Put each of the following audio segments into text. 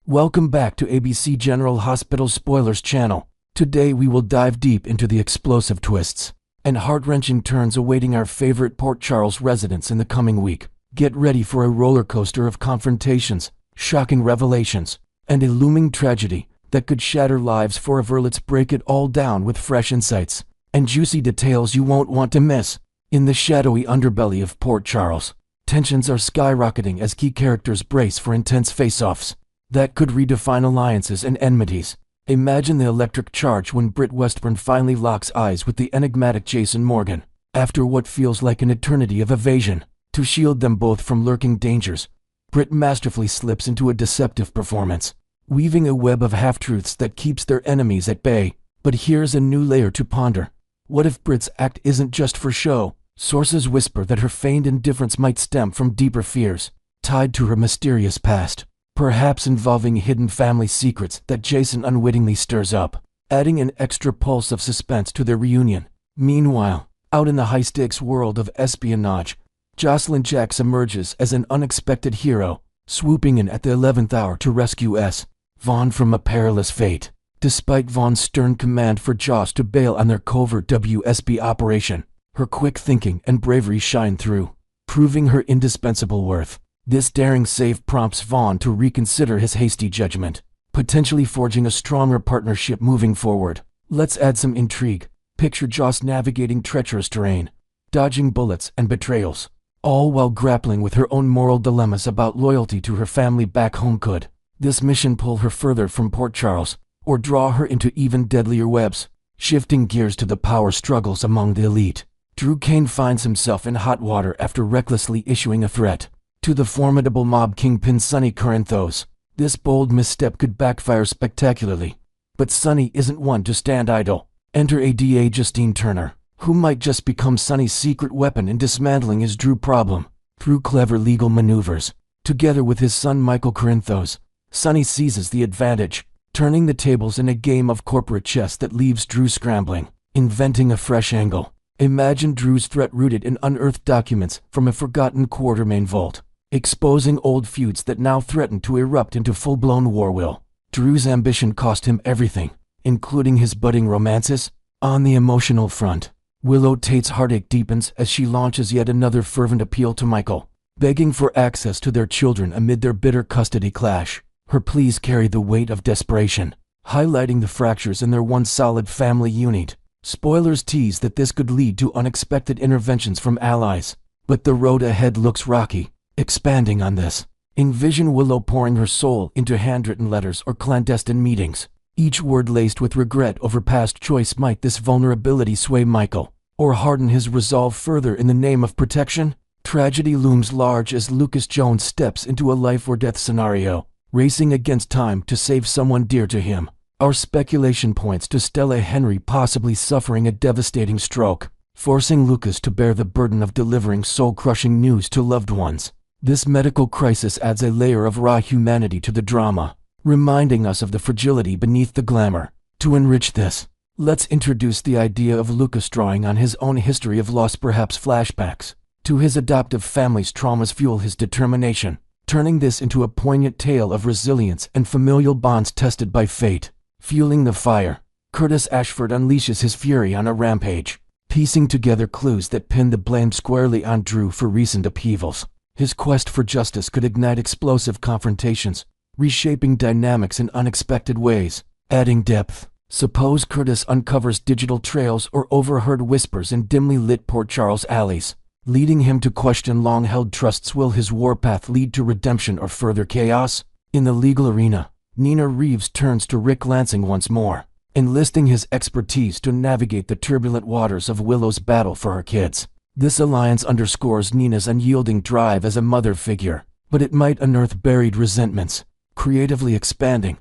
Welcome back to ABC General Hospital Spoilers channel. Today we will dive deep into the explosive twists and heart-wrenching turns awaiting our favorite Port Charles residents in the coming week. Get ready for a roller coaster of confrontations, shocking revelations, and a looming tragedy that could shatter lives forever. Let's break it all down with fresh insights and juicy details you won't want to miss. In the shadowy underbelly of Port Charles, tensions are skyrocketing as key characters brace for intense face-offs that could redefine alliances and enmities. Imagine the electric charge when Britt Westburn finally locks eyes with the enigmatic Jason Morgan. After what feels like an eternity of evasion, to shield them both from lurking dangers, Britt masterfully slips into a deceptive performance, weaving a web of half-truths that keeps their enemies at bay. But here's a new layer to ponder. What if Britt's act isn't just for show? Sources whisper that her feigned indifference might stem from deeper fears, tied to her mysterious past, perhaps involving hidden family secrets that Jason unwittingly stirs up, adding an extra pulse of suspense to their reunion. Meanwhile, out in the high-stakes world of espionage, Jocelyn Jacks emerges as an unexpected hero, swooping in at the 11th hour to rescue Vaughn from a perilous fate. Despite Vaughn's stern command for Joss to bail on their covert WSB operation, her quick thinking and bravery shine through, proving her indispensable worth. This daring save prompts Vaughn to reconsider his hasty judgment, potentially forging a stronger partnership moving forward. Let's add some intrigue. Picture Joss navigating treacherous terrain, dodging bullets and betrayals, all while grappling with her own moral dilemmas about loyalty to her family back home. Could this mission pull her further from Port Charles, or draw her into even deadlier webs? Shifting gears to the power struggles among the elite, Drew Kane finds himself in hot water after recklessly issuing a threat to the formidable mob kingpin Sonny Corinthos. This bold misstep could backfire spectacularly. But Sonny isn't one to stand idle. Enter ADA Justine Turner, who might just become Sonny's secret weapon in dismantling his Drew problem. Through clever legal maneuvers, together with his son Michael Corinthos, Sonny seizes the advantage, turning the tables in a game of corporate chess that leaves Drew scrambling, inventing a fresh angle. Imagine Drew's threat rooted in unearthed documents from a forgotten Quartermain vault, exposing old feuds that now threaten to erupt into full-blown war. Will Drew's ambition cost him everything, including his budding romances? On the emotional front, Willow Tate's heartache deepens as she launches yet another fervent appeal to Michael, begging for access to their children amid their bitter custody clash. Her pleas carry the weight of desperation, highlighting the fractures in their once solid family unit. Spoilers tease that this could lead to unexpected interventions from allies, but the road ahead looks rocky. Expanding on this, envision Willow pouring her soul into handwritten letters or clandestine meetings, each word laced with regret over past choice. Might this vulnerability sway Michael, or harden his resolve further in the name of protection? Tragedy looms large as Lucas Jones steps into a life-or-death scenario, racing against time to save someone dear to him. Our speculation points to Stella Henry possibly suffering a devastating stroke, forcing Lucas to bear the burden of delivering soul-crushing news to loved ones. This medical crisis adds a layer of raw humanity to the drama, reminding us of the fragility beneath the glamour. To enrich this, let's introduce the idea of Lucas drawing on his own history of loss. Perhaps flashbacks to his adoptive family's traumas fuel his determination, turning this into a poignant tale of resilience and familial bonds tested by fate. Fueling the fire, Curtis Ashford unleashes his fury on a rampage, piecing together clues that pin the blame squarely on Drew for recent upheavals. His quest for justice could ignite explosive confrontations, reshaping dynamics in unexpected ways. Adding depth, suppose Curtis uncovers digital trails or overheard whispers in dimly lit Port Charles alleys, leading him to question long-held trusts. Will his warpath lead to redemption or further chaos? In the legal arena, Nina Reeves turns to Rick Lansing once more, enlisting his expertise to navigate the turbulent waters of Willow's battle for her kids. This alliance underscores Nina's unyielding drive as a mother figure, but it might unearth buried resentments. Creatively expanding,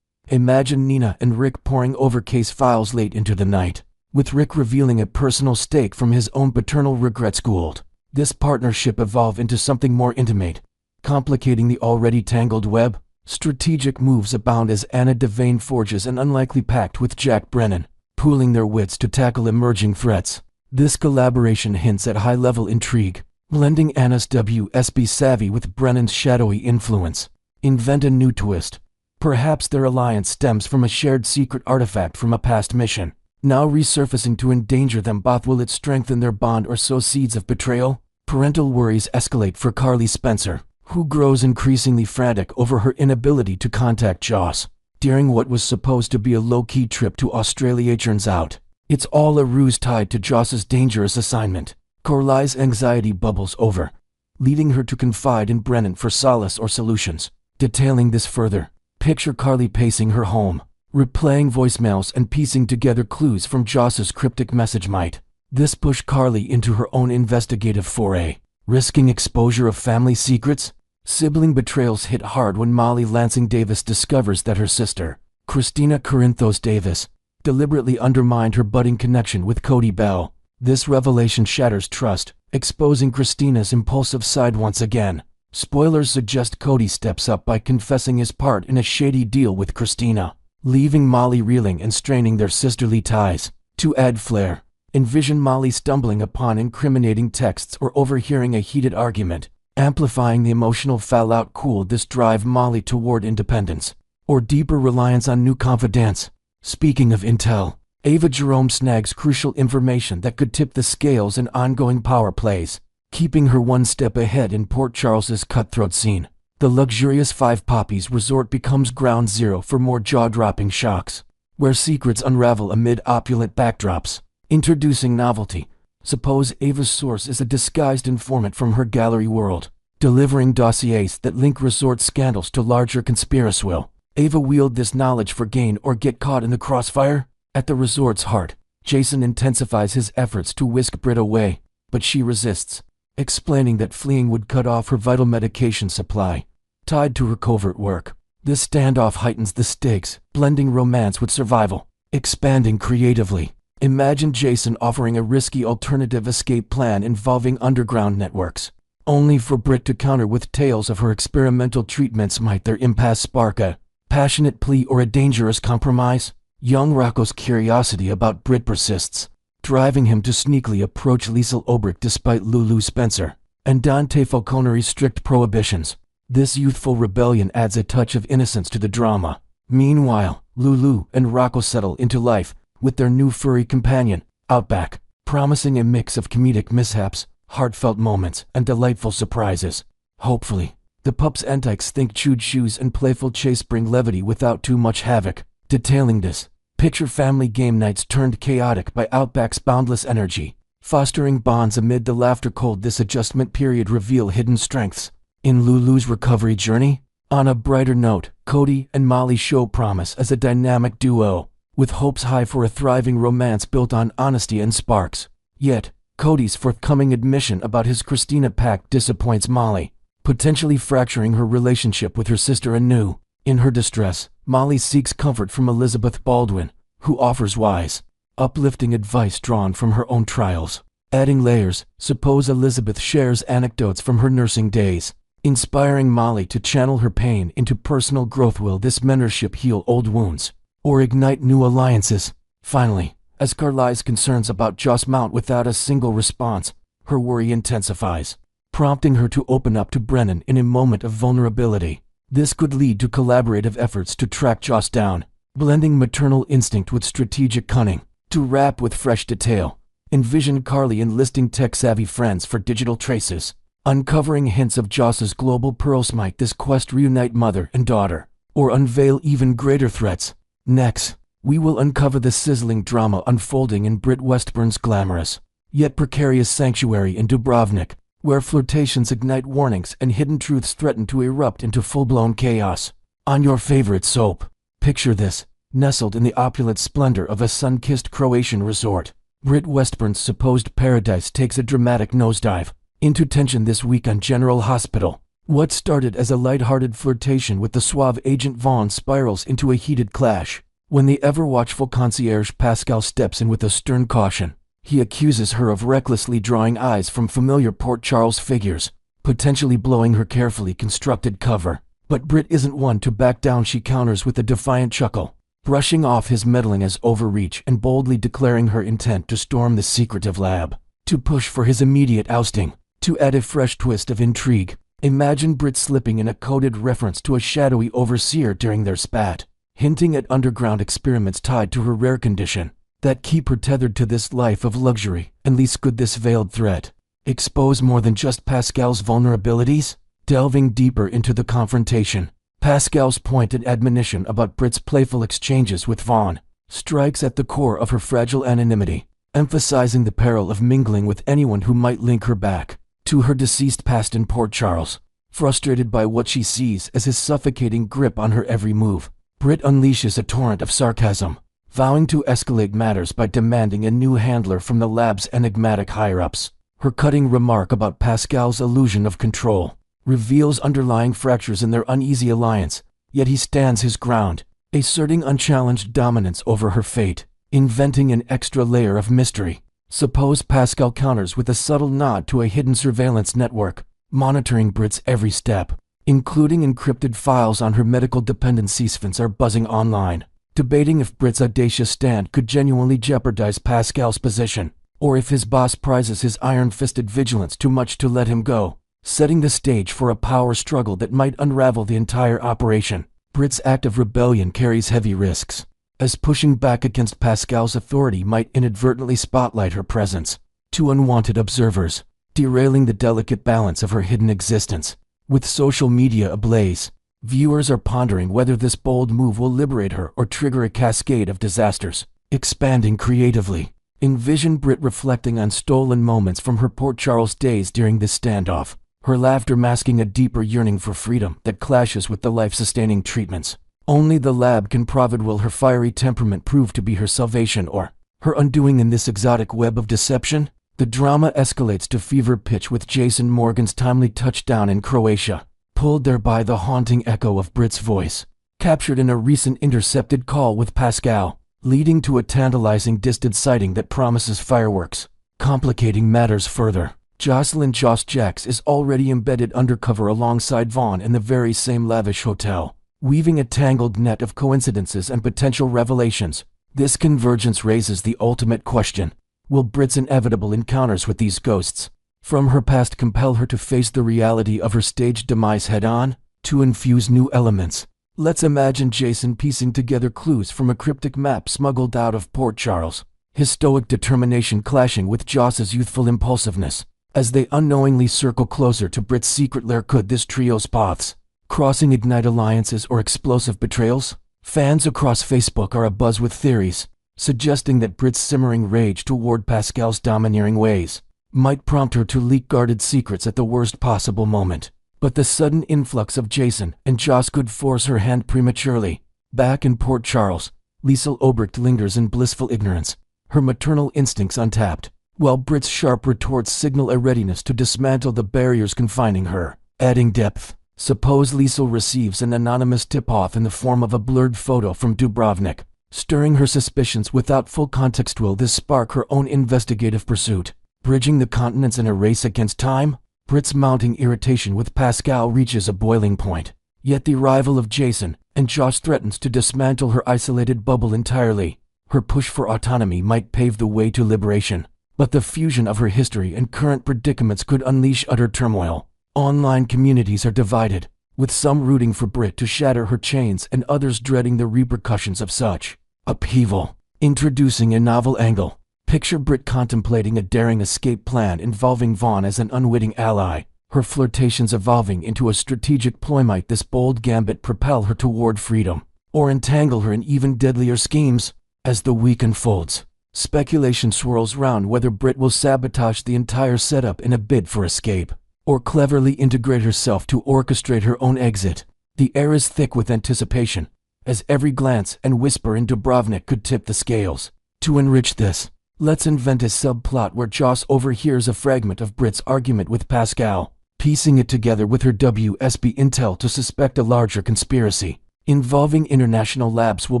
imagine Nina and Rick poring over case files late into the night, with Rick revealing a personal stake from his own paternal regrets. Gould. This partnership evolve into something more intimate, complicating the already tangled web. Strategic moves abound as Anna Devane forges an unlikely pact with Jack Brennan, pooling their wits to tackle emerging threats. This collaboration hints at high-level intrigue, blending Anna's WSB savvy with Brennan's shadowy influence. Invent a new twist. Perhaps their alliance stems from a shared secret artifact from a past mission, now resurfacing to endanger them both. Will it strengthen their bond or sow seeds of betrayal? Parental worries escalate for Carly Spencer, who grows increasingly frantic over her inability to contact Joss. During what was supposed to be a low-key trip to Australia turns out it's all a ruse tied to Joss's dangerous assignment. Carly's anxiety bubbles over, leading her to confide in Brennan for solace or solutions. Detailing this further, picture Carly pacing her home, replaying voicemails and piecing together clues from Joss's cryptic message. Might this push Carly into her own investigative foray, risking exposure of family secrets? Sibling betrayals hit hard when Molly Lansing Davis discovers that her sister, Christina Corinthos Davis, deliberately undermined her budding connection with Cody Bell. This revelation shatters trust, exposing Christina's impulsive side once again. Spoilers suggest Cody steps up by confessing his part in a shady deal with Christina, leaving Molly reeling and straining their sisterly ties. To add flair, envision Molly stumbling upon incriminating texts or overhearing a heated argument, amplifying the emotional fallout. Could this drive Molly toward independence or deeper reliance on new confidants? Speaking of intel, Ava Jerome snags crucial information that could tip the scales in ongoing power plays, keeping her one step ahead in Port Charles's cutthroat scene. The luxurious Five Poppies resort becomes ground zero for more jaw-dropping shocks, where secrets unravel amid opulent backdrops. Introducing novelty. Suppose Ava's source is a disguised informant from her gallery world, delivering dossiers that link resort scandals to larger conspiracy. Will Ava wield this knowledge for gain or get caught in the crossfire? At the resort's heart, Jason intensifies his efforts to whisk Britt away, but she resists, explaining that fleeing would cut off her vital medication supply, tied to her covert work. This standoff heightens the stakes, blending romance with survival. Expanding creatively, imagine Jason offering a risky alternative escape plan involving underground networks, only for Britt to counter with tales of her experimental treatments. Might their impasse spark a passionate plea or a dangerous compromise? Young Rocco's curiosity about Britt persists, driving him to sneakily approach Liesl Obrick despite Lulu Spencer and Dante Falcone's strict prohibitions. This youthful rebellion adds a touch of innocence to the drama. Meanwhile, Lulu and Rocco settle into life with their new furry companion, Outback, promising a mix of comedic mishaps, heartfelt moments, and delightful surprises. Hopefully, the pup's antics think chewed shoes and playful chase bring levity without too much havoc. Detailing this, picture family game nights turned chaotic by Outback's boundless energy, fostering bonds amid the laughter. Cold this adjustment period reveal hidden strengths in Lulu's recovery journey? On a brighter note, Cody and Molly show promise as a dynamic duo, with hopes high for a thriving romance built on honesty and sparks. Yet, Cody's forthcoming admission about his Christina pact disappoints Molly, potentially fracturing her relationship with her sister anew. In her distress, Molly seeks comfort from Elizabeth Baldwin, who offers wise, uplifting advice drawn from her own trials. Adding layers, suppose Elizabeth shares anecdotes from her nursing days, inspiring Molly to channel her pain into personal growth. Will this mentorship heal old wounds or ignite new alliances? Finally, as Carly's concerns about Joss mount without a single response, her worry intensifies, prompting her to open up to Brennan in a moment of vulnerability. This could lead to collaborative efforts to track Joss down, blending maternal instinct with strategic cunning. To wrap with fresh detail, envision Carly enlisting tech-savvy friends for digital traces, uncovering hints of Joss's global pearls. Might this quest reunite mother and daughter, or unveil even greater threats? Next, we will uncover the sizzling drama unfolding in Britt Westburn's glamorous, yet precarious sanctuary in Dubrovnik, where flirtations ignite warnings and hidden truths threaten to erupt into full-blown chaos. On your favorite soap, picture this, nestled in the opulent splendor of a sun-kissed Croatian resort. Britt Westburn's supposed paradise takes a dramatic nosedive into tension this week on General Hospital. What started as a light-hearted flirtation with the suave Agent Vaughn spirals into a heated clash, when the ever-watchful concierge Pascal steps in with a stern caution. He accuses her of recklessly drawing eyes from familiar Port Charles figures, potentially blowing her carefully constructed cover. But Britt isn't one to back down. She counters with a defiant chuckle, brushing off his meddling as overreach and boldly declaring her intent to storm the secretive lab, to push for his immediate ousting. To add a fresh twist of intrigue, Imagine Britt slipping in a coded reference to a shadowy overseer during their spat, hinting at underground experiments tied to her rare condition that keep her tethered to this life of luxury. And least could this veiled threat expose more than just Pascal's vulnerabilities? Delving deeper into the confrontation, Pascal's pointed admonition about Britt's playful exchanges with Vaughn strikes at the core of her fragile anonymity, emphasizing the peril of mingling with anyone who might link her back to her deceased past in Port Charles. Frustrated by what she sees as his suffocating grip on her every move, Britt unleashes a torrent of sarcasm, vowing to escalate matters by demanding a new handler from the lab's enigmatic higher-ups. Her cutting remark about Pascal's illusion of control reveals underlying fractures in their uneasy alliance, yet he stands his ground, asserting unchallenged dominance over her fate, inventing an extra layer of mystery. Suppose Pascal counters with a subtle nod to a hidden surveillance network, monitoring Britt's every step, including encrypted files on her medical dependency. Sphinx are buzzing online, debating if Britt's audacious stand could genuinely jeopardize Pascal's position, or if his boss prizes his iron-fisted vigilance too much to let him go, setting the stage for a power struggle that might unravel the entire operation. Britt's act of rebellion carries heavy risks, as pushing back against Pascal's authority might inadvertently spotlight her presence to unwanted observers, derailing the delicate balance of her hidden existence. With social media ablaze, viewers are pondering whether this bold move will liberate her or trigger a cascade of disasters. Expanding creatively, envision Britt reflecting on stolen moments from her Port Charles days during this standoff, her laughter masking a deeper yearning for freedom that clashes with the life-sustaining treatments only the lab can provide. Will her fiery temperament prove to be her salvation or her undoing in this exotic web of deception? The drama escalates to fever pitch with Jason Morgan's timely touchdown in Croatia, pulled there by the haunting echo of Britt's voice, captured in a recent intercepted call with Pascal, leading to a tantalizing distant sighting that promises fireworks. Complicating matters further, Jocelyn Joss Jacks is already embedded undercover alongside Vaughn in the very same lavish hotel, weaving a tangled net of coincidences and potential revelations. This convergence raises the ultimate question. Will Britt's inevitable encounters with these ghosts from her past compel her to face the reality of her staged demise head-on, to infuse new elements? Let's imagine Jason piecing together clues from a cryptic map smuggled out of Port Charles, his stoic determination clashing with Joss's youthful impulsiveness, as they unknowingly circle closer to Britt's secret lair. Could this trio's paths crossing ignite alliances or explosive betrayals? Fans across Facebook are abuzz with theories, suggesting that Britt's simmering rage toward Pascal's domineering ways might prompt her to leak guarded secrets at the worst possible moment. But the sudden influx of Jason and Joss could force her hand prematurely. Back in Port Charles, Liesel Obrecht lingers in blissful ignorance, her maternal instincts untapped, while Britt's sharp retorts signal a readiness to dismantle the barriers confining her. Adding depth, suppose Liesel receives an anonymous tip-off in the form of a blurred photo from Dubrovnik, stirring her suspicions without full context. Will this spark her own investigative pursuit, bridging the continents in a race against time? Britt's mounting irritation with Pascal reaches a boiling point, yet the arrival of Jason and Josh threatens to dismantle her isolated bubble entirely. Her push for autonomy might pave the way to liberation, but the fusion of her history and current predicaments could unleash utter turmoil. Online communities are divided, with some rooting for Britt to shatter her chains and others dreading the repercussions of such upheaval. Introducing a novel angle, picture Britt contemplating a daring escape plan involving Vaughn as an unwitting ally, her flirtations evolving into a strategic ploy. Might this bold gambit propel her toward freedom, or entangle her in even deadlier schemes? As the week unfolds, speculation swirls round whether Britt will sabotage the entire setup in a bid for escape, or cleverly integrate herself to orchestrate her own exit. The air is thick with anticipation, as every glance and whisper in Dubrovnik could tip the scales. To enrich this, let's invent a subplot where Joss overhears a fragment of Britt's argument with Pascal, piecing it together with her WSB intel to suspect a larger conspiracy involving international labs. Will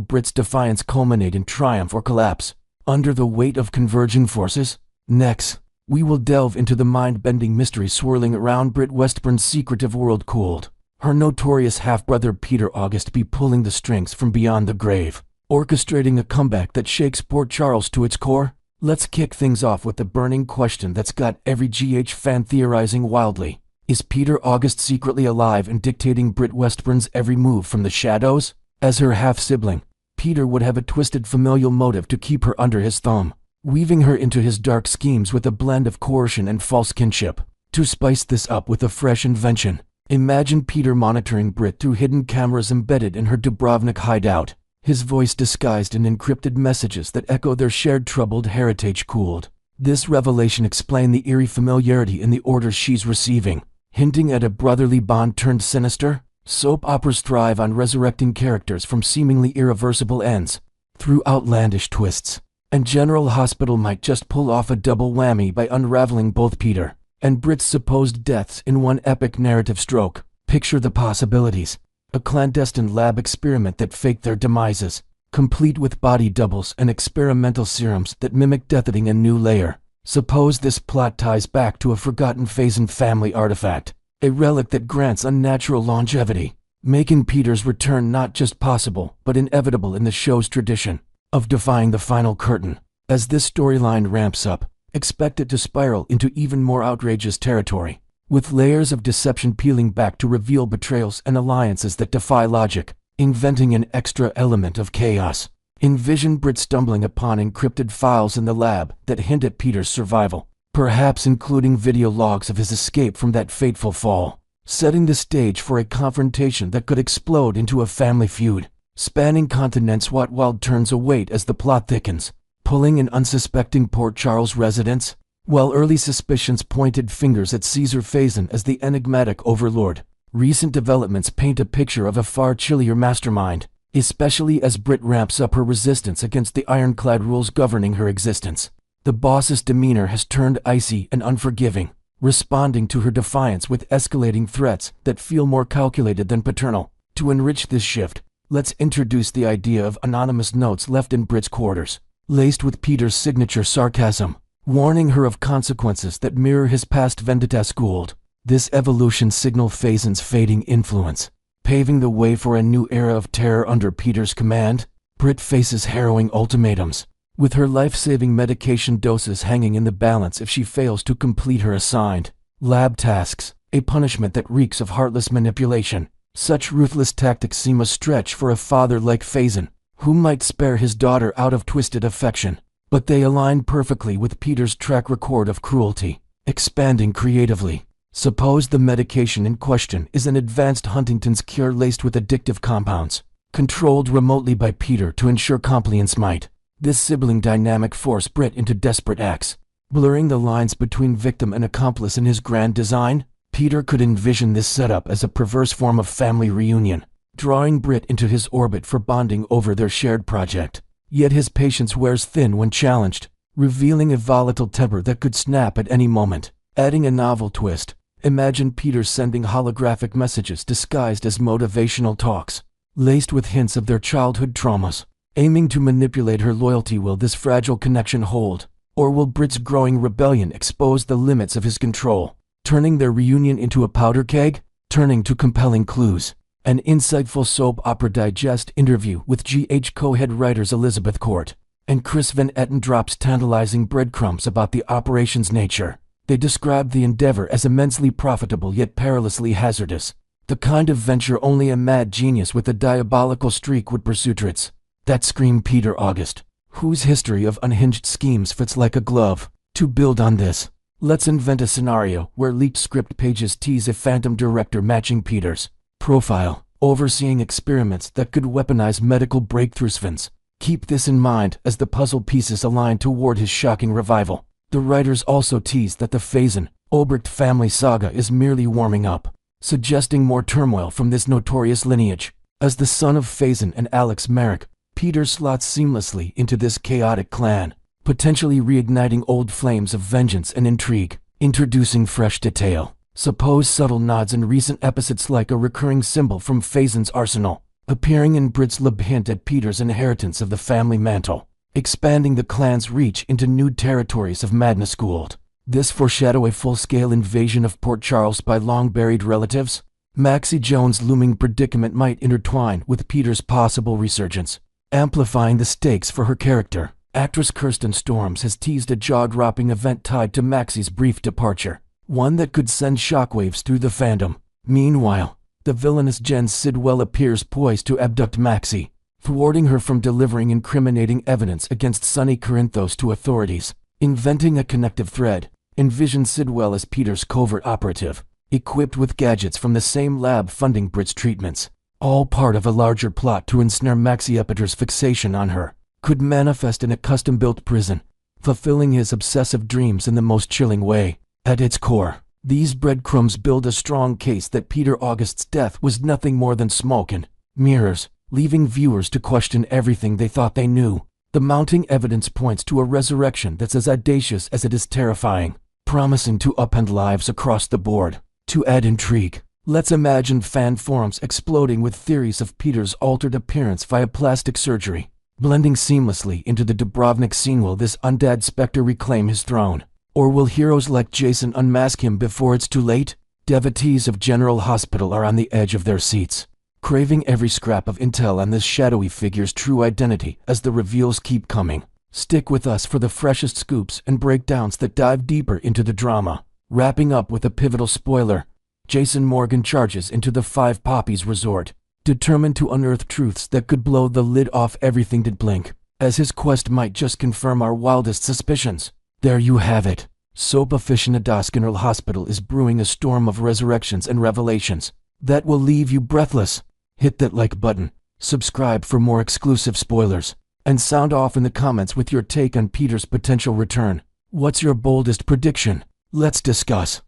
Britt's defiance culminate in triumph or collapse under the weight of converging forces? Next, we will delve into the mind-bending mystery swirling around Britt Westburn's secretive world. Could her notorious half-brother Peter August be pulling the strings from beyond the grave, orchestrating a comeback that shakes Port Charles to its core? Let's kick things off with the burning question that's got every GH fan theorizing wildly. Is Peter August secretly alive and dictating Britt Westburn's every move from the shadows? As her half-sibling, Peter would have a twisted familial motive to keep her under his thumb, weaving her into his dark schemes with a blend of coercion and false kinship. To spice this up with a fresh invention, imagine Peter monitoring Britt through hidden cameras embedded in her Dubrovnik hideout, his voice disguised in encrypted messages that echo their shared troubled heritage. Cooled. This revelation explained the eerie familiarity in the orders she's receiving, hinting at a brotherly bond turned sinister. Soap operas thrive on resurrecting characters from seemingly irreversible ends through outlandish twists, and General Hospital might just pull off a double whammy by unraveling both Peter and Britt's supposed deaths in one epic narrative stroke. Picture the possibilities. A clandestine lab experiment that faked their demises, complete with body doubles and experimental serums that mimic death, adding a new layer. Suppose this plot ties back to a forgotten Phazon family artifact, a relic that grants unnatural longevity, making Peter's return not just possible but inevitable in the show's tradition of defying the final curtain. As this storyline ramps up, expect it to spiral into even more outrageous territory, with layers of deception peeling back to reveal betrayals and alliances that defy logic, inventing an extra element of chaos. Envision Britt stumbling upon encrypted files in the lab that hint at Peter's survival, perhaps including video logs of his escape from that fateful fall, setting the stage for a confrontation that could explode into a family feud, spanning continents. What wild turns await as the plot thickens, pulling in unsuspecting Port Charles residents? While early suspicions pointed fingers at Caesar Phazon as the enigmatic overlord, recent developments paint a picture of a far chillier mastermind, especially as Britt ramps up her resistance against the ironclad rules governing her existence. The boss's demeanor has turned icy and unforgiving, responding to her defiance with escalating threats that feel more calculated than paternal. To enrich this shift, let's introduce the idea of anonymous notes left in Britt's quarters, laced with Peter's signature sarcasm, warning her of consequences that mirror his past vendetta. Schooled. This evolution signaled Phazon's fading influence, paving the way for a new era of terror under Peter's command. Britt faces harrowing ultimatums, with her life-saving medication doses hanging in the balance if she fails to complete her assigned lab tasks, a punishment that reeks of heartless manipulation. Such ruthless tactics seem a stretch for a father like Phazon, who might spare his daughter out of twisted affection, but they align perfectly with Peter's track record of cruelty. Expanding creatively, suppose the medication in question is an advanced Huntington's cure laced with addictive compounds, controlled remotely by Peter to ensure compliance. Might this sibling dynamic force Britt into desperate acts, blurring the lines between victim and accomplice in his grand design? Peter could envision this setup as a perverse form of family reunion, drawing Britt into his orbit for bonding over their shared project. Yet his patience wears thin when challenged, revealing a volatile temper that could snap at any moment. Adding a novel twist, imagine Peter sending holographic messages disguised as motivational talks, laced with hints of their childhood traumas, aiming to manipulate her loyalty. Will this fragile connection hold, or will Britt's growing rebellion expose the limits of his control, turning their reunion into a powder keg? Turning to compelling clues, an insightful soap opera digest interview with GH co-head writers Elizabeth Court and Chris Van Etten drops tantalizing breadcrumbs about the operation's nature. They describe the endeavor as immensely profitable yet perilously hazardous, the kind of venture only a mad genius with a diabolical streak would pursue. Traits that scream Peter August, whose history of unhinged schemes fits like a glove. To build on this, let's invent a scenario where leaked script pages tease a phantom director matching Peter's profile, overseeing experiments that could weaponize medical breakthroughs. Keep this in mind as the puzzle pieces align toward his shocking revival. The writers also tease that the Phazon Obrecht family saga is merely warming up, suggesting more turmoil from this notorious lineage. As the son of Phazon and Alex Merrick, Peter slots seamlessly into this chaotic clan, potentially reigniting old flames of vengeance and intrigue. Introducing fresh detail, suppose subtle nods in recent episodes like a recurring symbol from Phazon's arsenal, appearing in Britt's lab hint at Peter's inheritance of the family mantle, expanding the clan's reach into new territories of madness. Schooled. This foreshadow a full-scale invasion of Port Charles by long-buried relatives? Maxie Jones' looming predicament might intertwine with Peter's possible resurgence, amplifying the stakes for her character. Actress Kirsten Storms has teased a jaw-dropping event tied to Maxie's brief departure, one that could send shockwaves through the fandom. Meanwhile, the villainous Jen Sidwell appears poised to abduct Maxie, thwarting her from delivering incriminating evidence against Sonny Corinthos to authorities. Inventing a connective thread, envision Sidwell as Peter's covert operative, equipped with gadgets from the same lab funding Britt's treatments, all part of a larger plot to ensnare Maxie. Peter's fixation on her could manifest in a custom-built prison, fulfilling his obsessive dreams in the most chilling way. At its core, these breadcrumbs build a strong case that Peter August's death was nothing more than smoke and mirrors, leaving viewers to question everything they thought they knew. The mounting evidence points to a resurrection that's as audacious as it is terrifying, promising to upend lives across the board. To add intrigue, let's imagine fan forums exploding with theories of Peter's altered appearance via plastic surgery, blending seamlessly into the Dubrovnik scene. Will this undead specter reclaim his throne? Or will heroes like Jason unmask him before it's too late? Devotees of General Hospital are on the edge of their seats, craving every scrap of intel on this shadowy figure's true identity as the reveals keep coming. Stick with us for the freshest scoops and breakdowns that dive deeper into the drama. Wrapping up with a pivotal spoiler, Jason Morgan charges into the Five Poppies resort, determined to unearth truths that could blow the lid off everything that blink, as his quest might just confirm our wildest suspicions. There you have it. Soap aficionados. General Hospital is brewing a storm of resurrections and revelations that will leave you breathless. Hit that like button, subscribe for more exclusive spoilers, and sound off in the comments with your take on Peter's potential return. What's your boldest prediction? Let's discuss.